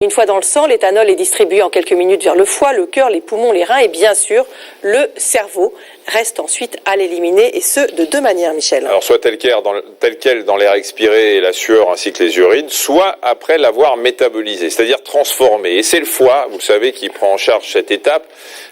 Une fois dans le sang, l'éthanol est distribué en quelques minutes vers le foie, le cœur, les poumons, les reins et bien sûr le cerveau. Reste ensuite à l'éliminer et ce de deux manières, Michel. Alors soit tel quel dans l'air expiré et la sueur ainsi que les urines, soit après l'avoir métabolisé, c'est-à-dire transformé. Et c'est le foie, vous savez, qui prend en charge cette étape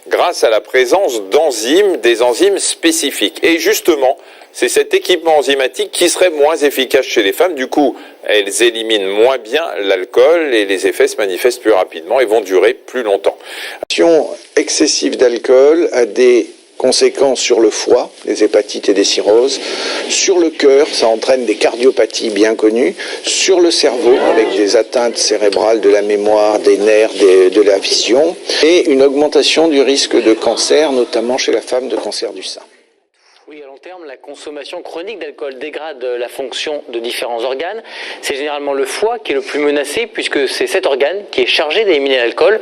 grâce à la présence d'enzymes, des enzymes spécifiques. Et justement, c'est cet équipement enzymatique qui serait moins efficace chez les femmes. Du coup, elles éliminent moins bien l'alcool et les effets se manifestent plus rapidement et vont durer plus longtemps. L'action excessive d'alcool a des conséquences sur le foie, les hépatites et des cirrhoses, sur le cœur, ça entraîne des cardiopathies bien connues, sur le cerveau avec des atteintes cérébrales de la mémoire, des nerfs, de la vision, et une augmentation du risque de cancer, notamment chez la femme de cancer du sein. Oui, à long terme, la consommation chronique d'alcool dégrade la fonction de différents organes. C'est généralement le foie qui est le plus menacé puisque c'est cet organe qui est chargé d'éliminer l'alcool.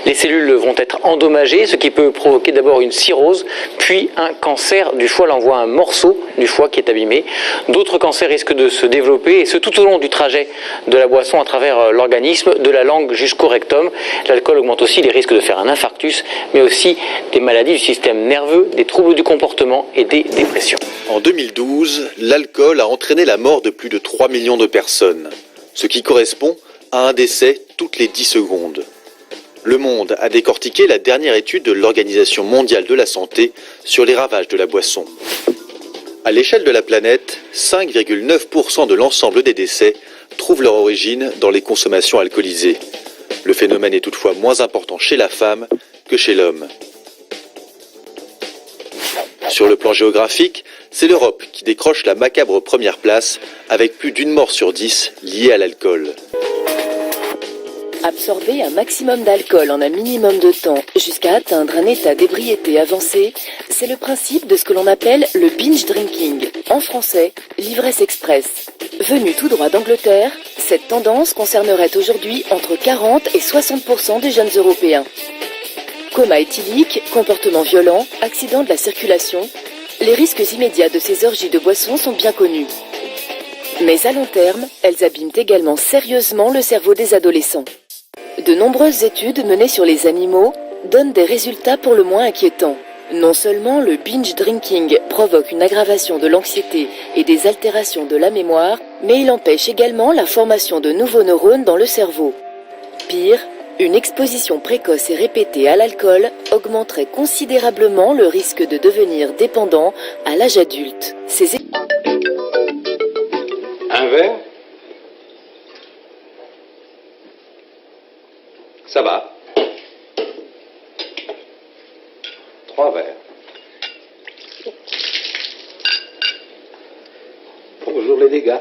Les cellules vont être endommagées, ce qui peut provoquer d'abord une cirrhose, puis un cancer du foie. Là, on voit un morceau du foie qui est abîmé. D'autres cancers risquent de se développer et ce tout au long du trajet de la boisson à travers l'organisme, de la langue jusqu'au rectum. L'alcool augmente aussi les risques de faire un infarctus, mais aussi des maladies du système nerveux, des troubles du comportement et des dépression. En 2012, l'alcool a entraîné la mort de plus de 3 millions de personnes, ce qui correspond à un décès toutes les 10 secondes. Le Monde a décortiqué la dernière étude de l'Organisation mondiale de la santé sur les ravages de la boisson. À l'échelle de la planète, 5,9% de l'ensemble des décès trouvent leur origine dans les consommations alcoolisées. Le phénomène est toutefois moins important chez la femme que chez l'homme. Sur le plan géographique, c'est l'Europe qui décroche la macabre première place, avec plus d'une mort sur 10 liée à l'alcool. Absorber un maximum d'alcool en un minimum de temps jusqu'à atteindre un état d'ébriété avancé, c'est le principe de ce que l'on appelle le binge drinking, en français, l'ivresse express. Venue tout droit d'Angleterre, cette tendance concernerait aujourd'hui entre 40 et 60% des jeunes Européens. Coma éthylique, comportement violent, accident de la circulation, les risques immédiats de ces orgies de boissons sont bien connus. Mais à long terme, elles abîment également sérieusement le cerveau des adolescents. De nombreuses études menées sur les animaux donnent des résultats pour le moins inquiétants. Non seulement le binge drinking provoque une aggravation de l'anxiété et des altérations de la mémoire, mais il empêche également la formation de nouveaux neurones dans le cerveau. Pire, une exposition précoce et répétée à l'alcool augmenterait considérablement le risque de devenir dépendant à l'âge adulte. Un verre? Ça va. 3 verres. Bonjour les dégâts.